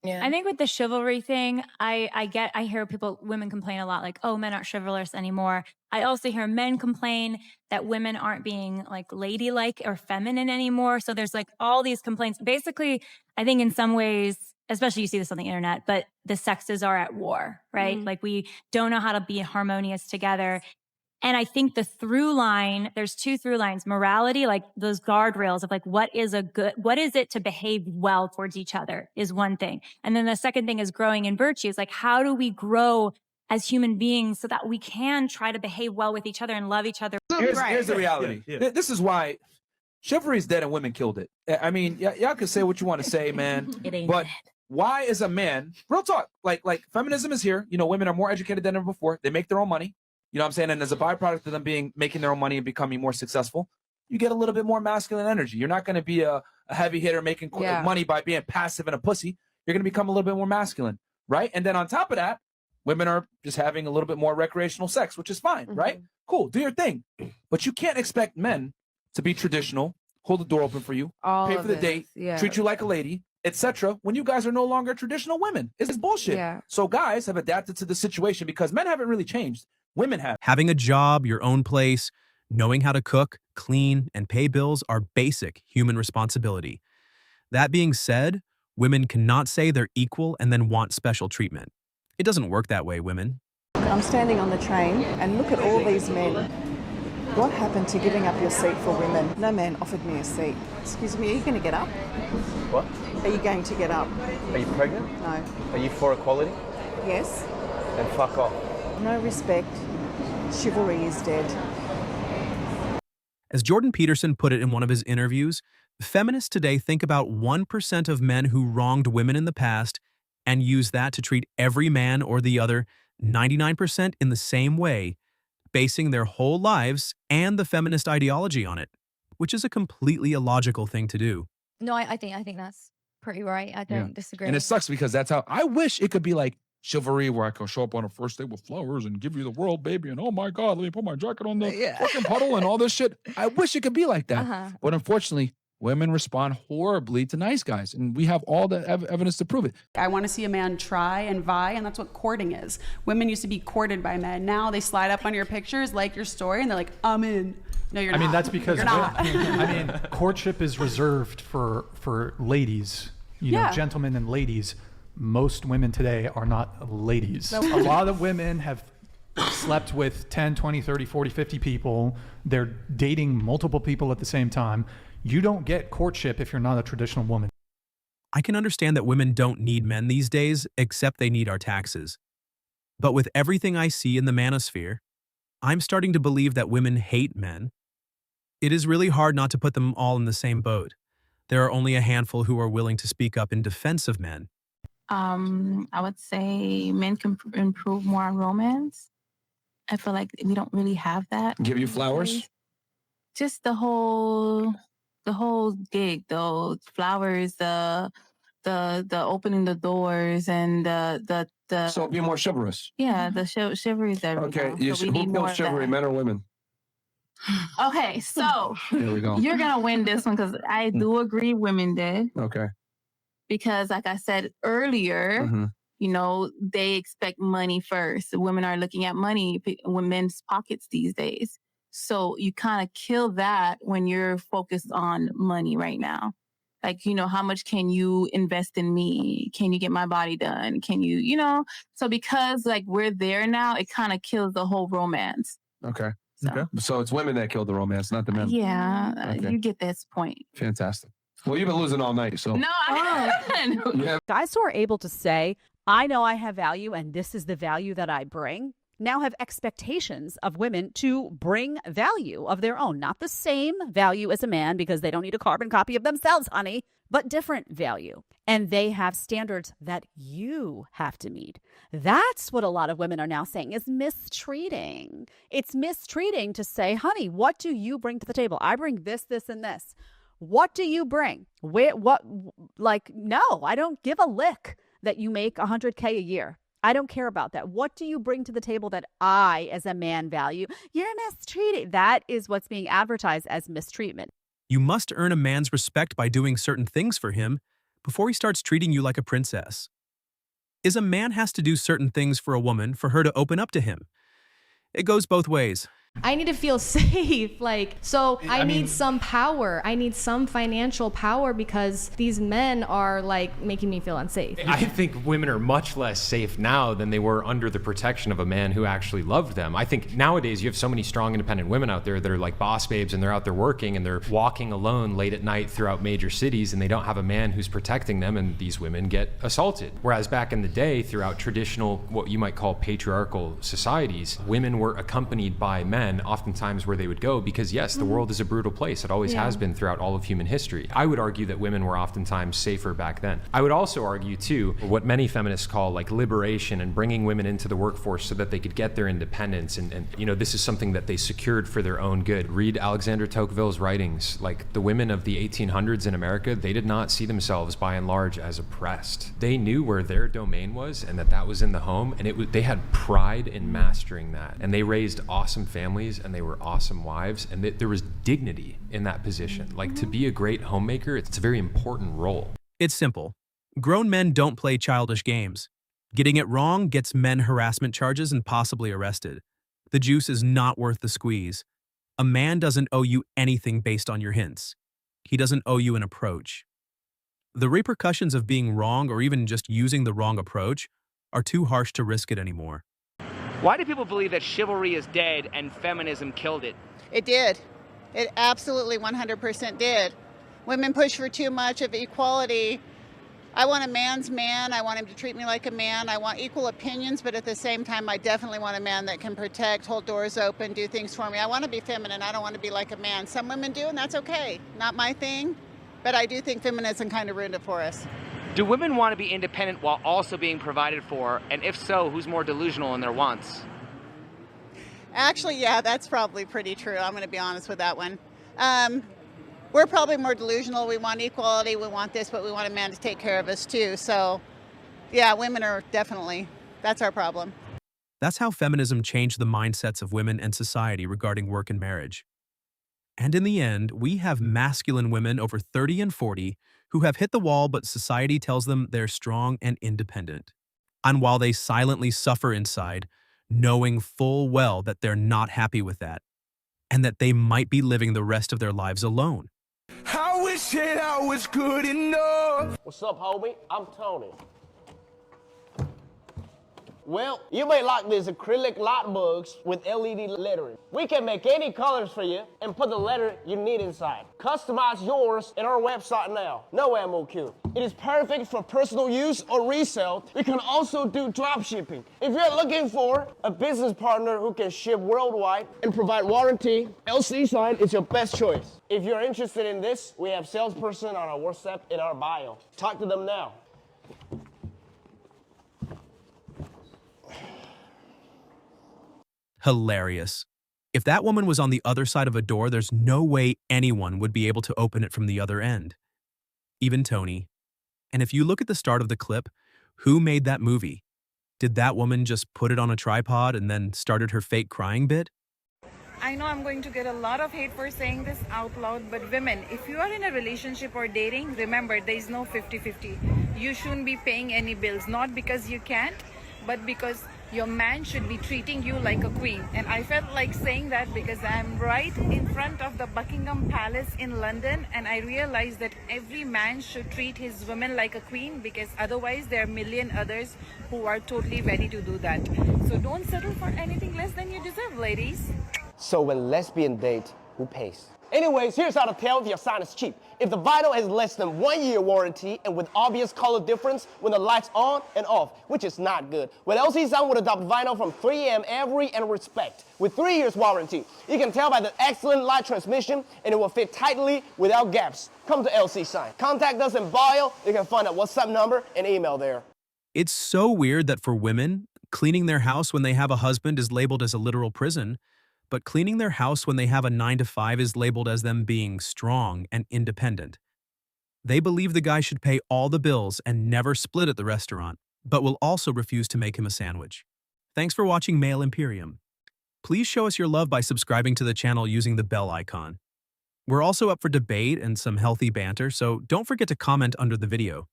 Yeah. I think with the chivalry thing, I hear women complain a lot like, oh, men aren't chivalrous anymore. I also hear men complain that women aren't being like ladylike or feminine anymore. So there's like all these complaints. Basically, I think in some ways, especially you see this on the internet, but the sexes are at war, right? Like we don't know how to be harmonious together. And I think the through line, there's two through lines, morality, like those guardrails of like, what is it to behave well towards each other is one thing. And then the second thing is growing in virtues. Like, how do we grow as human beings so that we can try to behave well with each other and love each other? Here's the reality. Yeah. This is why chivalry is dead and women killed it. I mean, y'all can say what you want to say, man. It ain't But dead. why is a man, real talk, like feminism is here. You know, women are more educated than ever before. They make their own money. You know what I'm saying? And as a byproduct of them making their own money and becoming more successful, you get a little bit more masculine energy. You're not going to be a heavy hitter making money by being passive and a pussy. You're going to become a little bit more masculine, right? And then on top of that, women are just having a little bit more recreational sex, which is fine, right? Cool, do your thing. But you can't expect men to be traditional, hold the door open for you, pay for the date, treat you like a lady, etc. when you guys are no longer traditional women. It's bullshit. Yeah. So guys have adapted to the situation because men haven't really changed. Women have. Having a job, your own place, knowing how to cook, clean, and pay bills are basic human responsibility. That being said, women cannot say they're equal and then want special treatment. It doesn't work that way, women. I'm standing on the train and look at all these men. What happened to giving up your seat for women? No man offered me a seat. Excuse me, are you going to get up? What? Are you going to get up? Are you pregnant? No. Are you for equality? Yes? Then fuck off. No respect. Chivalry is dead. As Jordan Peterson put it in one of his interviews, feminists today think about 1% of men who wronged women in the past and use that to treat every man or the other 99% in the same way, basing their whole lives and the feminist ideology on it, which is a completely illogical thing to do. No, I think that's pretty right. I don't disagree. And it sucks because that's how I wish it could be like chivalry where I can show up on a first date with flowers and give you the world, baby, and oh my God, let me put my jacket on the fucking puddle and all this shit. I wish it could be like that. But unfortunately, women respond horribly to nice guys, and we have all the evidence to prove it. I want to see a man try and vie, and that's what courting is. Women used to be courted by men. Now they slide up on your pictures, like your story, and they're like, I'm in. No, you're not. I mean, that's because you're not. I mean, courtship is reserved for ladies, you know, gentlemen and ladies. Most women today are not ladies. A lot of women have slept with 10, 20, 30, 40, 50 people. They're dating multiple people at the same time. You don't get courtship if you're not a traditional woman. I can understand that women don't need men these days, except they need our taxes. But with everything I see in the manosphere, I'm starting to believe that women hate men. It is really hard not to put them all in the same boat. There are only a handful who are willing to speak up in defense of men. I would say men can improve more on romance. I feel like we don't really have that. Give you flowers? Just the whole gig, though. Flowers, the opening the doors and the So be more chivalrous. yeah, the chivalry is there. Okay, So we who need more kills of chivalry, that. men or women? Okay, so Here we go. you're gonna win this one because I do agree women did. Okay. Because like I said earlier, you know, they expect money first. Women are looking at money in men's pockets these days. So you kind of kill that when you're focused on money right now. Like, you know, how much can you invest in me? Can you get my body done? Can you, you know? So because like we're there now, it kind of kills the whole romance. Okay. So, So it's women that killed the romance, not the men. yeah, Okay. you get this point. Fantastic. Well, you've been losing all night, so. No, I haven't. Yeah. Guys who are able to say, I know I have value and this is the value that I bring, now have expectations of women to bring value of their own. Not the same value as a man because they don't need a carbon copy of themselves, honey, but different value. And they have standards that you have to meet. That's what a lot of women are now saying is mistreating. It's mistreating to say, honey, what do you bring to the table? I bring this, this, and this. What do you bring? No, I don't give a lick that you make $100K a year. I don't care about that. What do you bring to the table that I, as a man, value? You're mistreating. That is what's being advertised as mistreatment. You must earn a man's respect by doing certain things for him before he starts treating you like a princess. is a man has to do certain things for a woman for her to open up to him. It goes both ways. I need to feel safe. I need some power. I need some financial power because these men are making me feel unsafe. I think women are much less safe now than they were under the protection of a man who actually loved them. I think nowadays you have so many strong, independent women out there that are like boss babes, and they're out there working and they're walking alone late at night throughout major cities, and they don't have a man who's protecting them, and these women get assaulted. Whereas back in the day, throughout traditional, what you might call patriarchal societies, women were accompanied by men oftentimes where they would go because yes, the world is a brutal place. It always has been throughout all of human history. I would argue that women were oftentimes safer back then. I would also argue too, what many feminists call liberation and bringing women into the workforce so that they could get their independence. And this is something that they secured for their own good. Read Alexander Tocqueville's writings. The women of the 1800s in America, they did not see themselves by and large as oppressed. They knew where their domain was and that was in the home, and they had pride in mastering that. And they raised awesome families, and they were awesome wives, and there was dignity in that position. To be a great homemaker, it's a very important role. It's simple. Grown men don't play childish games. Getting it wrong gets men harassment charges and possibly arrested. The juice is not worth the squeeze. A man doesn't owe you anything based on your hints. He doesn't owe you an approach. The repercussions of being wrong or even just using the wrong approach are too harsh to risk it anymore. Why do people believe that chivalry is dead and feminism killed it? It did. It absolutely 100% did. Women push for too much of equality. I want a man's man. I want him to treat me like a man. I want equal opinions, but at the same time, I definitely want a man that can protect, hold doors open, do things for me. I want to be feminine. I don't want to be like a man. Some women do, and that's okay. Not my thing, but I do think feminism kind of ruined it for us. Do women want to be independent while also being provided for? And if so, who's more delusional in their wants? Actually, yeah, that's probably pretty true. I'm going to be honest with that one. We're probably more delusional. We want equality. We want this, but we want a man to take care of us too. So, yeah, women are definitely, that's our problem. That's how feminism changed the mindsets of women and society regarding work and marriage. And in the end, we have masculine women over 30 and 40 who have hit the wall, but society tells them they're strong and independent. And while they silently suffer inside, knowing full well that they're not happy with that, and that they might be living the rest of their lives alone. I wish that I was good enough. What's up, homie? I'm Tony. Well, you may like these acrylic light bugs with LED lettering. We can make any colors for you and put the letter you need inside. Customize yours at our website now. No MOQ. It is perfect for personal use or resale. We can also do drop shipping. If you're looking for a business partner who can ship worldwide and provide warranty, LC Sign is your best choice. If you're interested in this, we have salesperson on our WhatsApp in our bio. Talk to them now. Hilarious. If that woman was on the other side of a door, there's no way anyone would be able to open it from the other end. Even Tony. And if you look at the start of the clip, who made that movie? Did that woman just put it on a tripod and then started her fake crying bit? I know I'm going to get a lot of hate for saying this out loud, but women, if you are in a relationship or dating, remember there is no 50-50. You shouldn't be paying any bills, not because you can't, but because your man should be treating you like a queen. And I felt like saying that because I'm right in front of the Buckingham Palace in London, and I realized that every man should treat his woman like a queen, because otherwise there are a million others who are totally ready to do that. So don't settle for anything less than you deserve, ladies. So when lesbian date, who pays? Anyways, here's how to tell if your sign is cheap. If the vinyl has less than 1 year warranty and with obvious color difference when the light's on and off, which is not good. With LC Sound would adopt vinyl from 3M Every and Respect with 3 years warranty. You can tell by the excellent light transmission, and it will fit tightly without gaps. Come to LC Sign. Contact us in bio. You can find our WhatsApp number and email there. It's so weird that for women, cleaning their house when they have a husband is labeled as a literal prison, but cleaning their house when they have a 9-to-5 is labeled as them being strong and independent. They believe the guy should pay all the bills and never split at the restaurant, but will also refuse to make him a sandwich. Thanks for watching Male Imperium. Please show us your love by subscribing to the channel using the bell icon. We're also up for debate and some healthy banter, so don't forget to comment under the video.